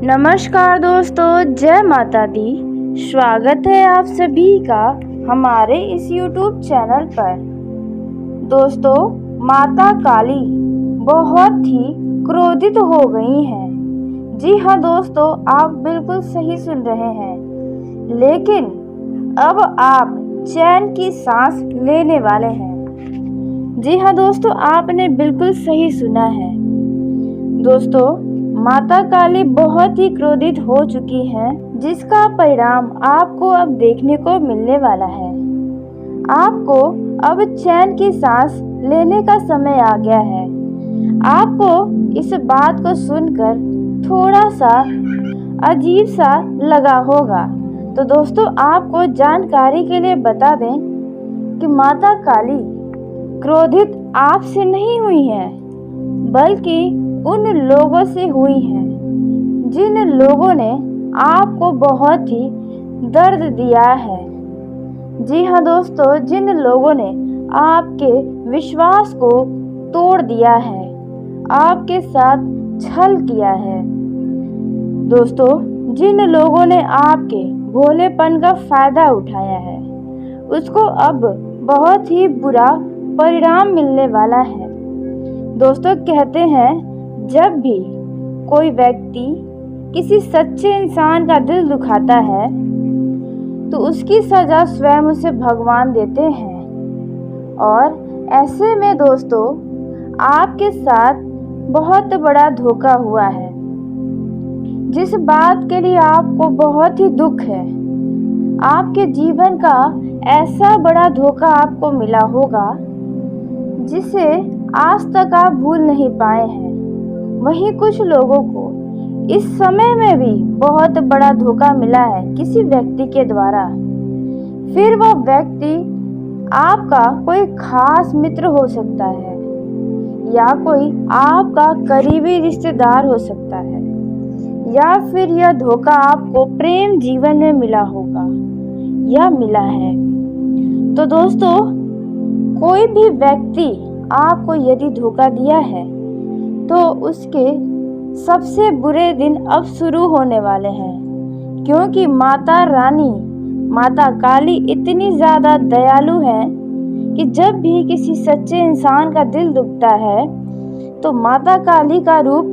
नमस्कार दोस्तों, जय माता दी। स्वागत है आप सभी का हमारे इस YouTube चैनल पर। दोस्तों, माता काली बहुत ही क्रोधित हो गई हैं। जी हाँ दोस्तों, आप बिल्कुल सही सुन रहे हैं, लेकिन अब आप चैन की सांस लेने वाले हैं। जी हाँ दोस्तों, आपने बिल्कुल सही सुना है। दोस्तों, माता काली बहुत ही क्रोधित हो चुकी हैं, जिसका परिणाम आपको अब देखने को मिलने वाला है। आपको अब चैन की सांस लेने का समय आ गया है। आपको इस बात को सुनकर थोड़ा सा अजीब सा लगा होगा, तो दोस्तों आपको जानकारी के लिए बता दें कि माता काली क्रोधित आपसे नहीं हुई है, बल्कि उन लोगों से हुई हैं जिन लोगों ने आपको बहुत ही दर्द दिया है। जी हाँ दोस्तों, जिन लोगों ने आपके विश्वास को तोड़ दिया है, आपके साथ छल किया है। दोस्तों, जिन लोगों ने आपके भोलेपन का फायदा उठाया है, उसको अब बहुत ही बुरा परिणाम मिलने वाला है। दोस्तों, कहते हैं जब भी कोई व्यक्ति किसी सच्चे इंसान का दिल दुखाता है, तो उसकी सज़ा स्वयं उसे भगवान देते हैं। और ऐसे में दोस्तों, आपके साथ बहुत बड़ा धोखा हुआ है, जिस बात के लिए आपको बहुत ही दुख है। आपके जीवन का ऐसा बड़ा धोखा आपको मिला होगा, जिसे आज तक आप भूल नहीं पाए हैं। वहीं कुछ लोगों को इस समय में भी बहुत बड़ा धोखा मिला है किसी व्यक्ति के द्वारा। फिर वह व्यक्ति आपका कोई खास मित्र हो सकता है, या कोई आपका करीबी रिश्तेदार हो सकता है, या फिर यह धोखा आपको प्रेम जीवन में मिला होगा या मिला है। तो दोस्तों, कोई भी व्यक्ति आपको यदि धोखा दिया है, तो उसके सबसे बुरे दिन अब शुरू होने वाले हैं, क्योंकि माता रानी, माता काली इतनी ज़्यादा दयालु है कि जब भी किसी सच्चे इंसान का दिल दुखता है, तो माता काली का रूप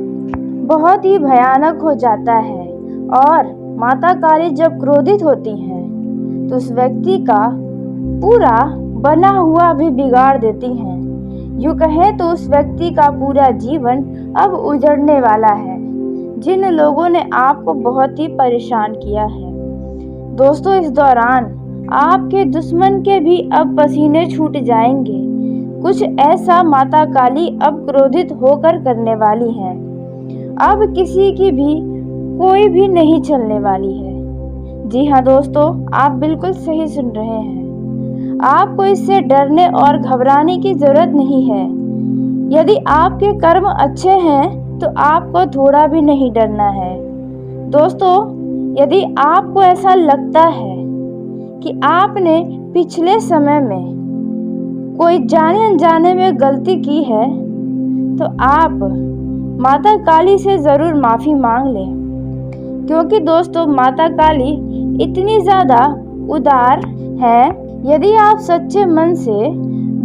बहुत ही भयानक हो जाता है। और माता काली जब क्रोधित होती हैं, तो उस व्यक्ति का पूरा बना हुआ भी बिगाड़ देती हैं। यूँ कहें तो उस व्यक्ति का पूरा जीवन अब उजड़ने वाला है, जिन लोगों ने आपको बहुत ही परेशान किया है। दोस्तों, इस दौरान आपके दुश्मन के भी अब पसीने छूट जाएंगे। कुछ ऐसा माता काली अब क्रोधित होकर करने वाली है। अब किसी की भी कोई भी नहीं चलने वाली है। जी हाँ दोस्तों, आप बिल्कुल सही सुन रहे हैं। आपको इससे डरने और घबराने की ज़रूरत नहीं है। यदि आपके कर्म अच्छे हैं, तो आपको थोड़ा भी नहीं डरना है। दोस्तों, यदि आपको ऐसा लगता है कि आपने पिछले समय में कोई जाने अनजाने में गलती की है, तो आप माता काली से ज़रूर माफ़ी मांग लें, क्योंकि दोस्तों माता काली इतनी ज़्यादा उदार है। यदि आप सच्चे मन से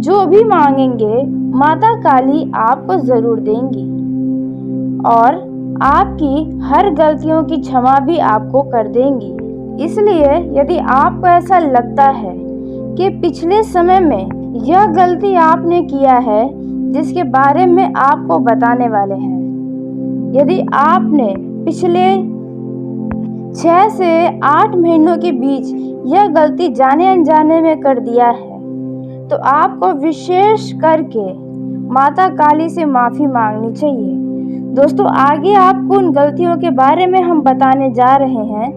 जो भी मांगेंगे, माता काली आपको ज़रूर देंगी, और आपकी हर गलतियों की क्षमा भी आपको कर देंगी। इसलिए यदि आपको ऐसा लगता है कि पिछले समय में यह गलती आपने किया है, जिसके बारे में आपको बताने वाले हैं, यदि आपने पिछले 6 से 8 महीनों के बीच यह गलती जाने अनजाने में कर दिया है, तो आपको विशेष करके माता काली से माफ़ी मांगनी चाहिए। दोस्तों, आगे आपको उन गलतियों के बारे में हम बताने जा रहे हैं।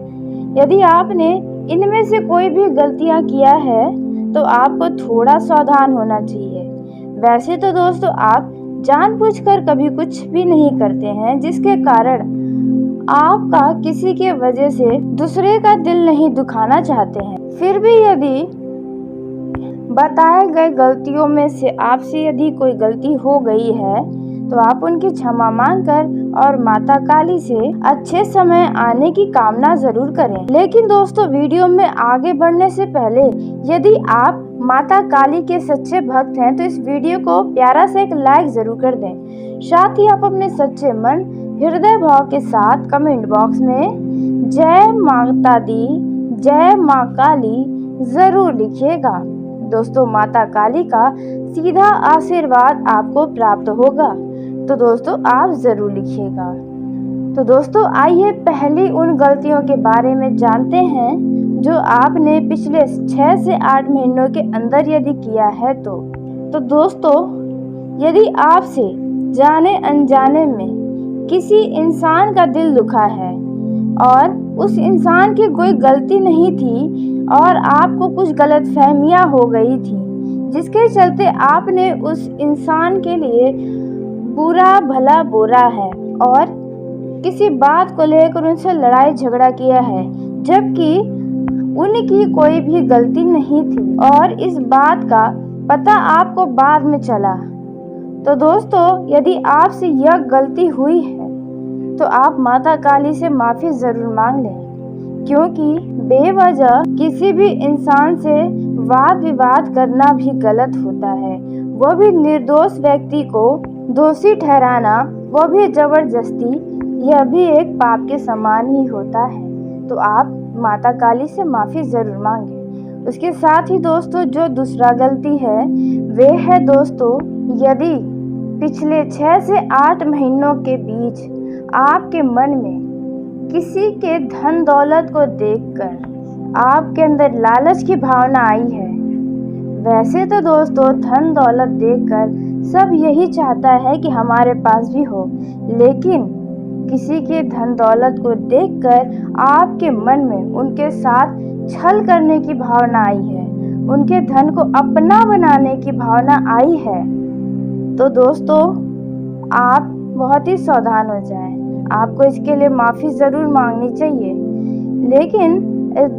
यदि आपने इनमें से कोई भी गलतियां किया है, तो आपको थोड़ा सावधान होना चाहिए। वैसे तो दोस्तों आप जानबूझकर कभी कुछ भी नहीं करते हैं, जिसके कारण आपका किसी के वजह से दूसरे का दिल नहीं दुखाना चाहते हैं। फिर भी यदि बताए गए गलतियों में से आपसे यदि कोई गलती हो गई है, तो आप उनकी क्षमा मांगकर और माता काली से अच्छे समय आने की कामना जरूर करें। लेकिन दोस्तों, वीडियो में आगे बढ़ने से पहले यदि आप माता काली के सच्चे भक्त हैं तो इस वीडियो को प्यारा सा एक लाइक जरूर कर दें। साथ ही आप अपने सच्चे मन हृदय भाव के साथ कमेंट बॉक्स में जय माता दी, जय माँ काली जरूर लिखिएगा। दोस्तों, माता काली का सीधा आशीर्वाद आपको प्राप्त होगा, तो दोस्तों आप जरूर लिखिएगा। तो दोस्तों, आइए पहली उन गलतियों के बारे में जानते हैं जो आपने पिछले 6 से 8 महीनों के अंदर यदि किया है तो दोस्तों, यदि आपसे जाने अनजाने में किसी इंसान का दिल दुखा है और उस इंसान की कोई गलती नहीं थी और आपको कुछ गलतफहमियां हो गई थी, जिसके चलते आपने उस इंसान के लिए बुरा भला बोला है और किसी बात को लेकर उनसे लड़ाई झगड़ा किया है, जबकि उनकी कोई भी गलती नहीं थी और इस बात का पता आपको बाद में चला। तो दोस्तों, यदि आपसे यह गलती हुई है तो आप माता काली से माफ़ी ज़रूर मांग लें, क्योंकि बेवजह किसी भी इंसान से वाद विवाद करना भी गलत होता है, वो भी निर्दोष व्यक्ति को दोषी ठहराना, वो भी ज़बरदस्ती, यह भी एक पाप के समान ही होता है। तो आप माता काली से माफ़ी ज़रूर मांगें। उसके साथ ही दोस्तों, जो दूसरा गलती है वे है दोस्तों, यदि पिछले 6 से 8 महीनों के बीच आपके मन में किसी के धन दौलत को देखकर आपके अंदर लालच की भावना आई है। वैसे तो दोस्तों, धन दौलत देखकर सब यही चाहता है कि हमारे पास भी हो, लेकिन किसी के धन दौलत को देखकर आपके मन में उनके साथ छल करने की भावना आई है, उनके धन को अपना बनाने की भावना आई है, तो दोस्तों आप बहुत ही सावधान हो जाएं। आपको इसके लिए माफ़ी ज़रूर मांगनी चाहिए। लेकिन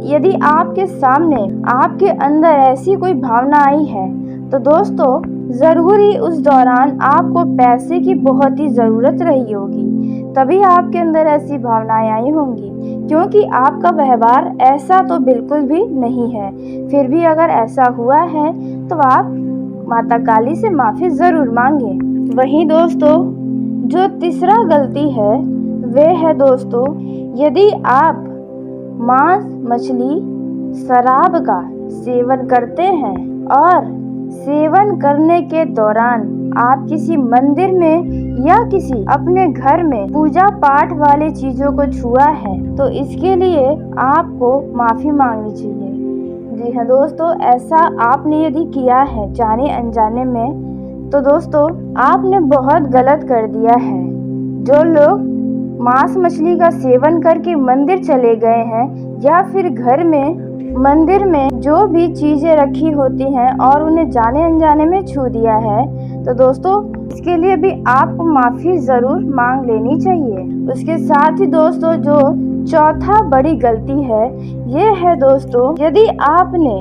यदि आपके सामने आपके अंदर ऐसी कोई भावना आई है तो दोस्तों ज़रूर ही उस दौरान आपको पैसे की बहुत ही ज़रूरत रही होगी, तभी आपके अंदर ऐसी भावनाएं आई होंगी, क्योंकि आपका व्यवहार ऐसा तो बिल्कुल भी नहीं है। फिर भी अगर ऐसा हुआ है तो आप माता काली से माफ़ी ज़रूर मांगें। वहीं दोस्तों, जो तीसरा गलती है वे है दोस्तों, यदि आप मांस, मछली, शराब का सेवन करते हैं और सेवन करने के दौरान आप किसी मंदिर में या किसी अपने घर में पूजा पाठ वाली चीज़ों को छुआ है तो इसके लिए आपको माफ़ी मांगनी चाहिए। जी हाँ दोस्तों, ऐसा आपने यदि किया है जाने अनजाने में तो दोस्तों आपने बहुत गलत कर दिया है। जो लोग मांस मछली का सेवन करके मंदिर चले गए हैं या फिर घर में मंदिर में जो भी चीज़ें रखी होती हैं और उन्हें जाने अनजाने में छू दिया है तो दोस्तों इसके लिए भी आपको माफ़ी ज़रूर मांग लेनी चाहिए। उसके साथ ही दोस्तों, जो चौथा बड़ी गलती है ये है दोस्तों, यदि आपने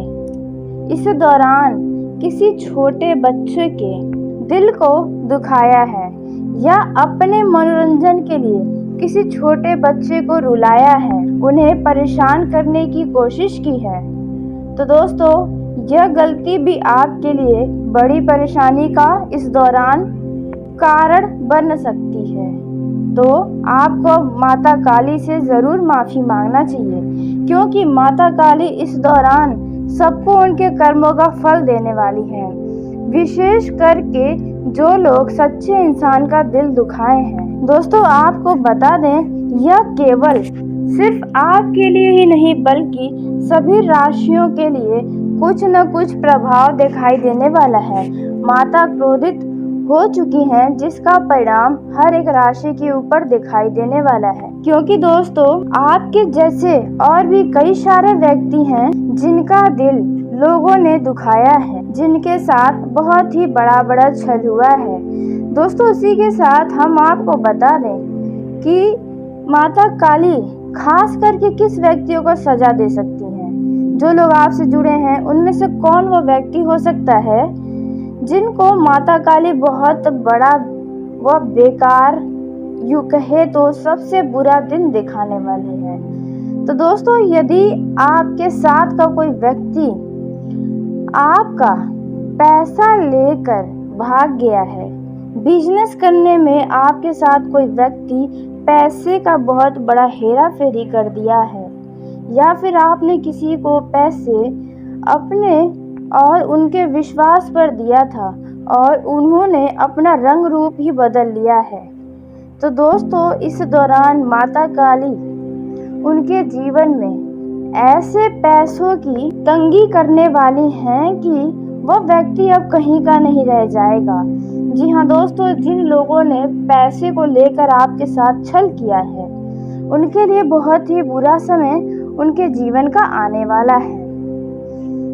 इस दौरान किसी छोटे बच्चे के दिल को दुखाया है या अपने मनोरंजन के लिए किसी छोटे बच्चे को रुलाया है, उन्हें परेशान करने की कोशिश की है, तो दोस्तों यह गलती भी आपके लिए बड़ी परेशानी का इस दौरान कारण बन सकती है। तो आपको माता काली से ज़रूर माफ़ी मांगना चाहिए, क्योंकि माता काली इस दौरान सबको उनके कर्मों का फल देने वाली है, विशेष करके जो लोग सच्चे इंसान का दिल दुखाए हैं। दोस्तों आपको बता दें, यह केवल सिर्फ आपके लिए ही नहीं बल्कि सभी राशियों के लिए कुछ न कुछ प्रभाव दिखाई देने वाला है। माता क्रोधित हो चुकी हैं, जिसका परिणाम हर एक राशि के ऊपर दिखाई देने वाला है, क्योंकि दोस्तों आपके जैसे और भी कई सारे व्यक्ति हैं जिनका दिल लोगों ने दुखाया है, जिनके साथ बहुत ही बड़ा छल हुआ है। दोस्तों इसी के साथ हम आपको बता दें कि माता काली खास करके किस व्यक्तियों को सजा दे सकती हैं। जो लोग आपसे जुड़े हैं उनमें से कौन वो व्यक्ति हो सकता है जिनको माता काली बहुत बड़ा वह बेकार, यूँ कहे तो सबसे बुरा दिन दिखाने वाली है। तो दोस्तों, यदि आपके साथ का कोई व्यक्ति आपका पैसा लेकर भाग गया है, बिजनेस करने में आपके साथ कोई व्यक्ति पैसे का बहुत बड़ा हेरा फेरी कर दिया है, या फिर आपने किसी को पैसे अपने और उनके विश्वास पर दिया था और उन्होंने अपना रंग रूप ही बदल लिया है, तो दोस्तों इस दौरान माता काली उनके जीवन में ऐसे पैसों की तंगी करने वाली हैं कि वह व्यक्ति अब कहीं का नहीं रह जाएगा। जी हाँ दोस्तों, जिन लोगों ने पैसे को लेकर आपके साथ छल किया है, उनके लिए बहुत ही बुरा समय उनके जीवन का आने वाला है।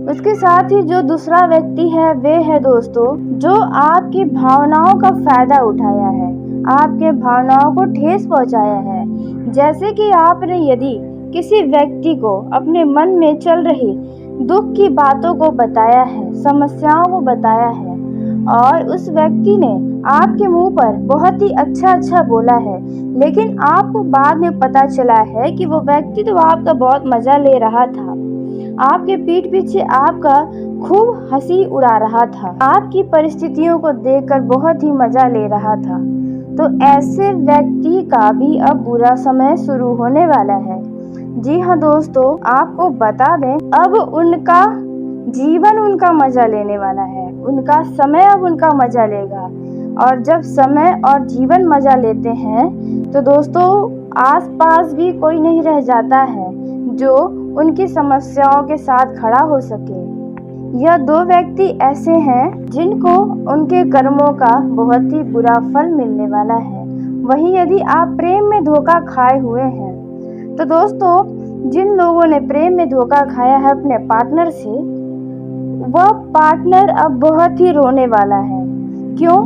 उसके साथ ही जो दूसरा व्यक्ति है, वे है दोस्तों जो आपकी भावनाओं का फायदा उठाया है, आपके भावनाओं को ठेस पहुंचाया है। जैसे कि आपने यदि किसी व्यक्ति को अपने मन में चल रही दुख की बातों को बताया है, समस्याओं को बताया है, और उस व्यक्ति ने आपके मुंह पर बहुत ही अच्छा बोला है, लेकिन आपको बाद में पता चला है कि वो व्यक्ति तो आपका बहुत मजा ले रहा था, आपके पीठ पीछे आपका खूब हंसी उड़ा रहा था, आपकी परिस्थितियों को देखकर बहुत ही मजा ले रहा था। तो ऐसे व्यक्ति का भी अब बुरा समय शुरू होने वाला है। जी हाँ दोस्तों, आपको बता दें, अब उनका जीवन उनका मजा लेने वाला है, उनका समय अब उनका मजा लेगा। और जब समय और जीवन मजा लेते हैं तो दोस्तों आसपास भी कोई नहीं रह जाता है जो उनकी समस्याओं के साथ खड़ा हो सके। यह दो व्यक्ति ऐसे हैं जिनको उनके कर्मों का बहुत ही बुरा फल मिलने वाला है। वहीं यदि आप प्रेम में धोखा खाए हुए हैं, तो दोस्तों जिन लोगों ने प्रेम में धोखा खाया है अपने पार्टनर से, वह पार्टनर अब बहुत ही रोने वाला है। क्यों?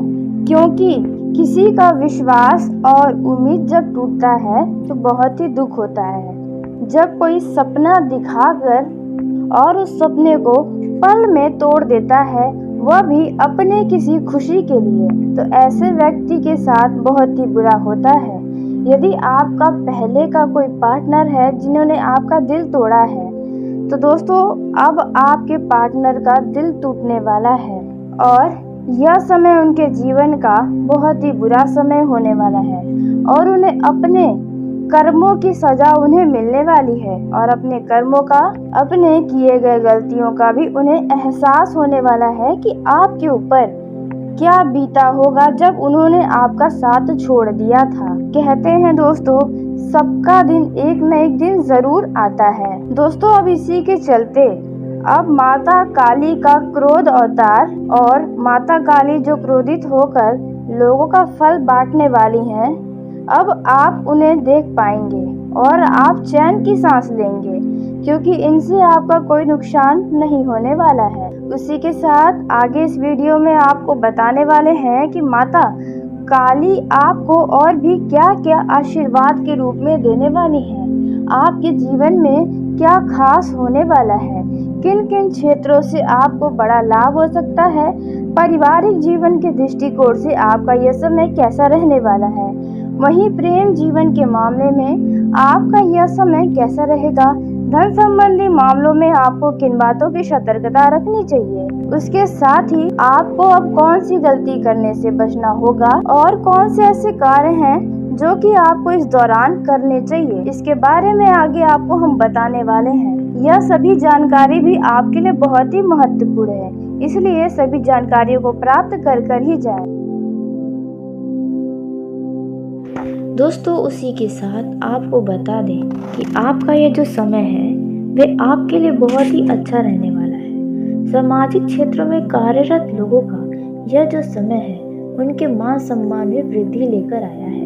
क्योंकि किसी का विश्वास और उम्मीद जब टूटता है तो बहुत ही दुख होता है। जब कोई सपना दिखाकर और उस सपने को पल में तोड़ देता है, वह भी अपने किसी खुशी के लिए, तो ऐसे व्यक्ति के साथ बहुत ही बुरा होता है। यदि आपका पहले का कोई पार्टनर है जिन्होंने आपका दिल तोड़ा है, तो दोस्तों अब आपके पार्टनर का दिल टूटने वाला है और यह समय उनके जीवन का बहुत ही बुरा समय होने वाला है और उन्हें अपने कर्मों की सजा उन्हें मिलने वाली है और अपने कर्मों का, अपने किए गए गलतियों का भी उन्हें एहसास होने वाला है कि आपके ऊपर क्या बीता होगा जब उन्होंने आपका साथ छोड़ दिया था। कहते हैं दोस्तों, सबका दिन एक न एक दिन जरूर आता है। दोस्तों अब इसी के चलते अब माता काली का क्रोध अवतार और माता काली जो क्रोधित होकर लोगों का फल बांटने वाली हैं, अब आप उन्हें देख पाएंगे और आप चैन की सांस लेंगे, क्योंकि इनसे आपका कोई नुकसान नहीं होने वाला है। उसी के साथ आगे इस वीडियो में आपको बताने वाले हैं कि माता काली आपको और भी क्या क्या आशीर्वाद के रूप में देने वाली है, आपके जीवन में क्या खास होने वाला है, किन किन क्षेत्रों से आपको बड़ा लाभ हो सकता है, पारिवारिक जीवन के दृष्टिकोण से आपका यह समय कैसा रहने वाला है, वहीं प्रेम जीवन के मामले में आपका यह समय कैसा रहेगा, धन संबंधी मामलों में आपको किन बातों की सतर्कता रखनी चाहिए, उसके साथ ही आपको अब कौन सी गलती करने से बचना होगा और कौन से ऐसे कार्य हैं जो कि आपको इस दौरान करने चाहिए, इसके बारे में आगे आपको हम बताने वाले हैं। यह सभी जानकारी भी आपके लिए बहुत ही महत्वपूर्ण है, इसलिए सभी जानकारियों को प्राप्त कर ही जाएं। दोस्तों उसी के साथ आपको बता दें कि आपका ये जो समय है वे आपके लिए बहुत ही अच्छा रहने वाला है। सामाजिक क्षेत्रों में कार्यरत लोगों का यह जो समय है उनके मान सम्मान में वृद्धि लेकर आया है।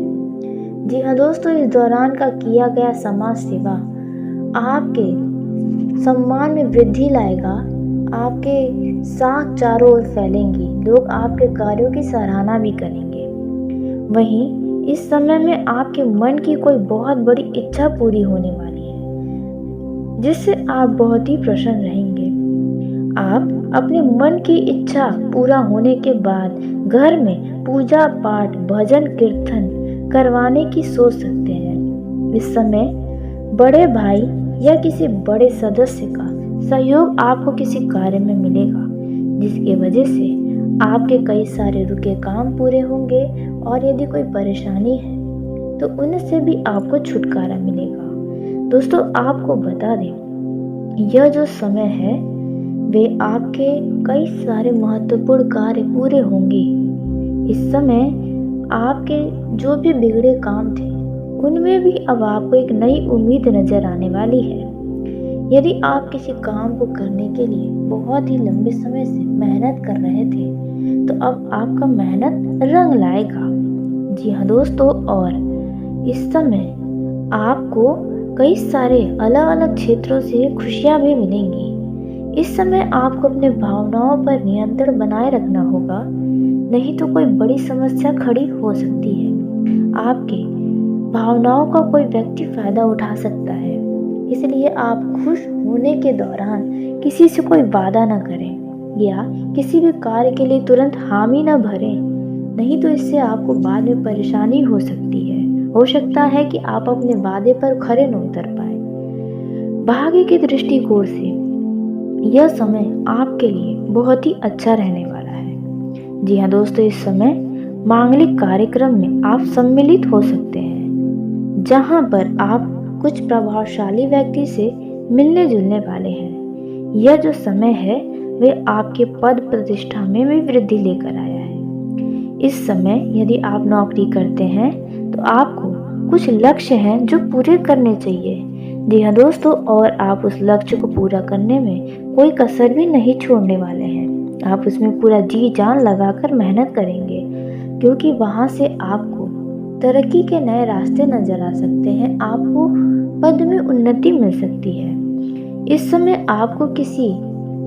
जी हाँ दोस्तों, इस दौरान का किया गया समाज सेवा आपके सम्मान में वृद्धि लाएगा, आपके साथ चारों ओर फैलेंगी, लोग आपके कार्यों की सराहना भी करेंगे। वहीं इस समय में आपके मन की कोई बहुत बड़ी इच्छा पूरी होने वाली है, जिससे आप बहुत ही प्रसन्न रहेंगे। आप अपने मन की इच्छा पूरा होने के बाद घर में पूजा पाठ भजन कीर्तन करवाने की सोच सकते हैं। इस समय बड़े भाई या किसी बड़े सदस्य का सहयोग आपको किसी कार्य में मिलेगा, जिसके वजह से आपके कई सारे रुके काम पूरे होंगे और यदि कोई परेशानी है तो उनसे भी आपको छुटकारा मिलेगा। दोस्तों, आपको बता दें, यह जो समय है वे आपके कई सारे महत्वपूर्ण कार्य पूरे होंगे। इस समय आपके जो भी बिगड़े काम थे उनमें भी अब आपको एक नई उम्मीद नजर आने वाली है। यदि आप किसी काम को करने के लिए बहुत ही लंबे समय से मेहनत कर रहे थे तो अब आपका मेहनत रंग लाएगा। जी हाँ दोस्तों, और इस समय आपको कई सारे अलग अलग क्षेत्रों से खुशियाँ भी मिलेंगी। इस समय आपको अपने भावनाओं पर नियंत्रण बनाए रखना होगा, नहीं तो कोई बड़ी समस्या खड़ी हो सकती है। आपके भावनाओं का कोई व्यक्ति फायदा उठा सकता है, इसलिए आप खुश होने के दौरान किसी से कोई वादा न करें या किसी भी कार्य के लिए तुरंत हामी न भरें, नहीं तो इससे आपको बाद में परेशानी हो सकती है। हो सकता है कि आप अपने वादे पर खरे न उतर पाए। भाग्य के दृष्टिकोण से यह समय आपके लिए बहुत ही अच्छा रहने वाला है। जी हाँ दोस्तों, इस समय मांगलिक कार्यक्रम में आप सम्मिलित हो सकते हैं, जहां पर आप कुछ प्रभावशाली व्यक्ति से मिलने जुलने वाले हैं। यह जो समय है वे आपके पद प्रतिष्ठा में भी वृद्धि लेकर आया है। इस समय यदि आप नौकरी करते हैं तो आपको कुछ लक्ष्य हैं जो पूरे करने चाहिए। जी हाँ दोस्तों, और आप उस लक्ष्य को पूरा करने में कोई कसर भी नहीं छोड़ने वाले हैं। आप उसमें पूरा जी जान लगाकर मेहनत करेंगे, क्योंकि वहाँ से आपको तरक्की के नए रास्ते नजर आ सकते हैं, आपको पद में उन्नति मिल सकती है। इस समय आपको किसी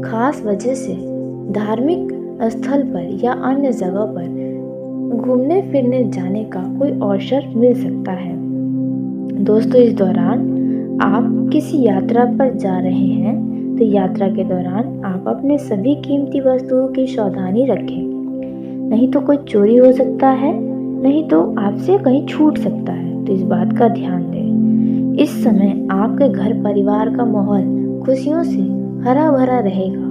खास वजह से धार्मिक स्थल पर या अन्य जगह पर घूमने फिरने जाने का कोई अवसर मिल सकता है। दोस्तों, इस दौरान आप किसी यात्रा पर जा रहे हैं तो यात्रा के दौरान आप अपने सभी कीमती वस्तुओं की सावधानी रखें, नहीं तो कोई चोरी हो सकता है, नहीं तो आपसे कहीं छूट सकता है, तो इस बात का ध्यान दें। इस समय आपके घर परिवार का माहौल खुशियों से हरा भरा रहेगा।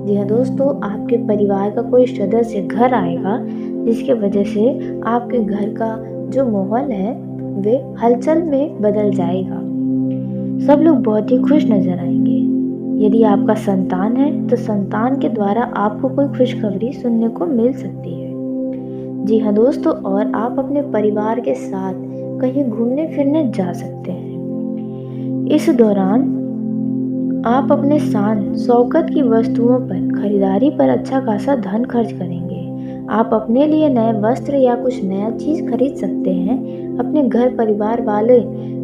जी हाँ दोस्तों, आपके परिवार का कोई सदस्य घर आएगा, जिसके वजह से आपके घर का जो माहौल है वे हलचल में बदल जाएगा। सब लोग बहुत ही खुश नजर आएंगे। यदि आपका संतान है तो संतान के द्वारा आपको कोई खुशखबरी सुनने को मिल सकती है। जी हाँ दोस्तों, और आप अपने परिवार के साथ कहीं घूमने फिरने जा सकते हैं। इस दौरान आप अपने शान शौकत की वस्तुओं पर खरीदारी पर अच्छा खासा धन खर्च करेंगे। आप अपने लिए नए वस्त्र या कुछ नया चीज खरीद सकते हैं। अपने घर परिवार वाले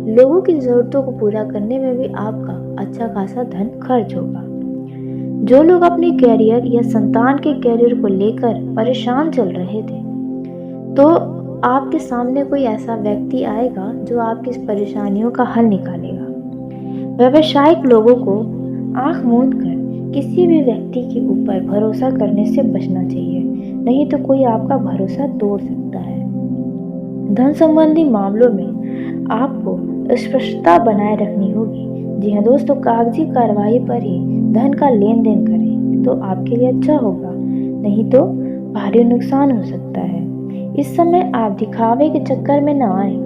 लोगों की जरूरतों को पूरा करने में भी आपका अच्छा खासा धन खर्च होगा। जो लोग अपने कैरियर या संतान के कैरियर को लेकर परेशान चल रहे थे, तो आपके सामने कोई ऐसा व्यक्ति आएगा जो आपकी इस परेशानियों का हल निकालेगा। व्यावसायिक लोगों को आंख मूंद कर किसी भी व्यक्ति के ऊपर भरोसा करने से बचना चाहिए, नहीं तो कोई आपका भरोसा तोड़ सकता है। धन संबंधी मामलों में आपको स्पष्टता बनाए रखनी होगी। जी हाँ दोस्तों, कागजी कार्रवाई पर ही धन का लेन देन करें तो आपके लिए अच्छा होगा, नहीं तो भारी नुकसान हो सकता है। इस समय आप दिखावे के चक्कर में न आए।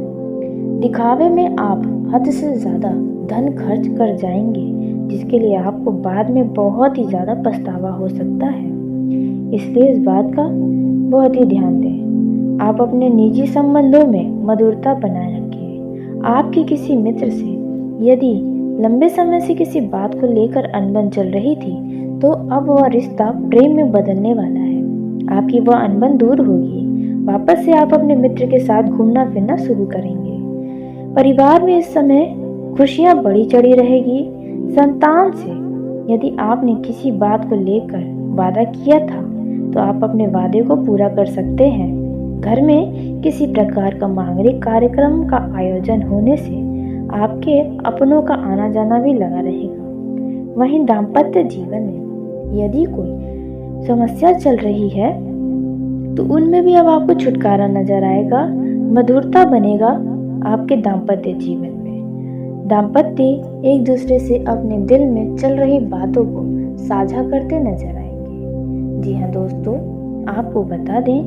दिखावे में आप हद से ज़्यादा धन खर्च कर जाएंगे, जिसके लिए आपको बाद में बहुत ही ज़्यादा पछतावा हो सकता है। इसलिए इस बात का बहुत ही ध्यान दें। आप अपने निजी संबंधों में मधुरता बनाए रखिए। आपके किसी मित्र से यदि लंबे समय से किसी बात को लेकर अनबन चल रही थी, तो अब वह रिश्ता प्रेम में बदलने वाला है। आपकी वह अनबन दूर होगी। वापस से आप अपने मित्र के साथ घूमना फिरना शुरू करेंगे। परिवार में इस समय खुशियां बढ़ी चढ़ी रहेगी। संतान से यदि आपने किसी बात को लेकर वादा किया था, तो आप अपने वादे को पूरा कर सकते हैं। घर में किसी प्रकार का मांगलिक कार्यक्रम का आयोजन होने से आपके अपनों का आना जाना भी लगा रहेगा। वहीं दाम्पत्य जीवन में यदि कोई समस्या चल रही है तो उनमें भी अब आपको छुटकारा नजर आएगा, मधुरता बनेगा आपके दाम्पत्य जीवन में। दाम्पत्य एक दूसरे से अपने दिल में चल रही बातों को साझा करते नजर आएंगे। जी हाँ दोस्तों, आपको बता दें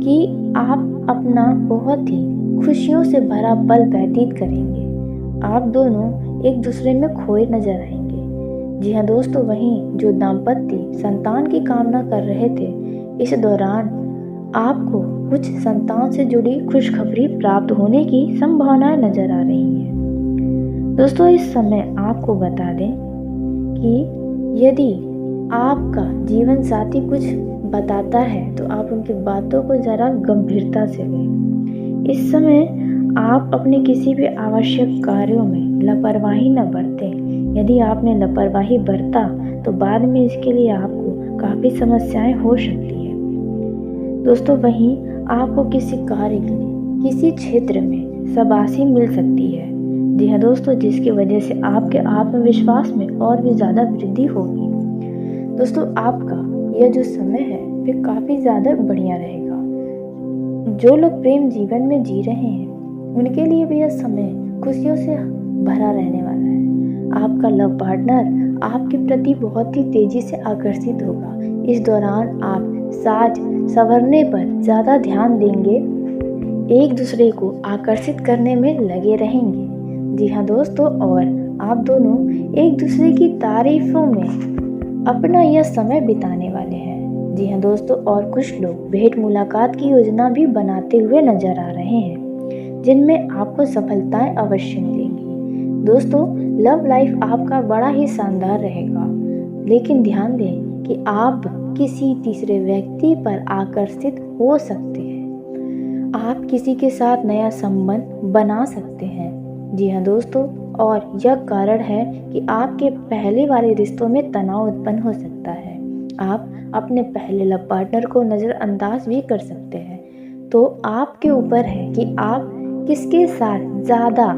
कि आप अपना बहुत ही खुशियों से भरा पल व्यतीत करेंगे। आप दोनों एक दूसरे में खोए नजर आएंगे। जी हाँ दोस्तों, वहीं जो दाम्पत्य संतान की कामना कर रहे थे, इस दौरान आपको कुछ संतान से जुड़ी खुशखबरी प्राप्त होने की संभावनाएं नजर आ रही हैं। दोस्तों, इस समय आपको बता दें कि यदि आपका जीवन साथी कुछ बताता है तो आप उनकी बातों को ज़रा गंभीरता से लें। इस समय आप अपने किसी भी आवश्यक कार्यों में लापरवाही न बरतें। यदि आपने लापरवाही बरता तो बाद में इसके लिए आपको काफ़ी समस्याएं हो सकती है। दोस्तों, वहीं आपको किसी कार्य के लिए किसी क्षेत्र में शाबाशी मिल सकती है। जी हाँ दोस्तों, जिसकी वजह से आपके आत्मविश्वास में और भी ज़्यादा वृद्धि होगी। दोस्तों, आपका यह जो समय है वह काफ़ी ज़्यादा बढ़िया रहेगा। जो लोग प्रेम जीवन में जी रहे हैं उनके लिए भी यह समय खुशियों से भरा रहने वाला है। आपका लव पार्टनर आपके प्रति बहुत ही तेजी से आकर्षित होगा। इस दौरान आप साज संवरने पर ज़्यादा ध्यान देंगे, एक दूसरे को आकर्षित करने में लगे रहेंगे। जी हाँ दोस्तों, और आप दोनों एक दूसरे की तारीफों में अपना यह समय बिताने वाले हैं। जी हाँ दोस्तों, और कुछ लोग भेंट मुलाकात की योजना भी बनाते हुए नजर आ रहे हैं, जिनमें आपको सफलताएं अवश्य मिलेंगी। दोस्तों, लव लाइफ आपका बड़ा ही शानदार रहेगा, लेकिन ध्यान दें कि आप किसी तीसरे व्यक्ति पर आकर्षित हो सकते हैं। आप किसी के साथ नया संबंध बना सकते हैं। जी हाँ दोस्तों, और यह कारण है कि आपके पहले वाले रिश्तों में तनाव उत्पन्न हो सकता है। आप अपने पहले लव पार्टनर को नज़रअंदाज भी कर सकते हैं। तो आपके ऊपर है कि आप किसके साथ ज़्यादा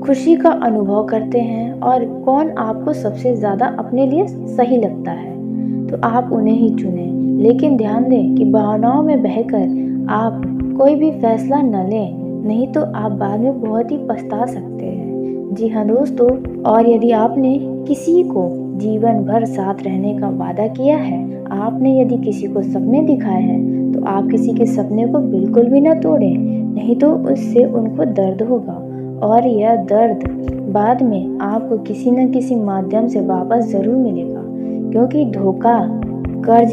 खुशी का अनुभव करते हैं और कौन आपको सबसे ज़्यादा अपने लिए सही लगता है, तो आप उन्हें ही चुनें। लेकिन ध्यान दें कि भावनाओं में बहकर आप कोई भी फैसला न लें, नहीं तो आप बाद में बहुत ही पछता सकते हैं। जी हाँ दोस्तों, और यदि आपने किसी को जीवन भर साथ रहने का वादा किया है, आपने यदि किसी को सपने दिखाए हैं, तो आप किसी के सपने को बिल्कुल भी न तोड़ें, नहीं तो उससे उनको दर्द होगा और यह दर्द बाद में आपको किसी न किसी माध्यम से वापस ज़रूर मिलेगा, क्योंकि धोखा कर्ज के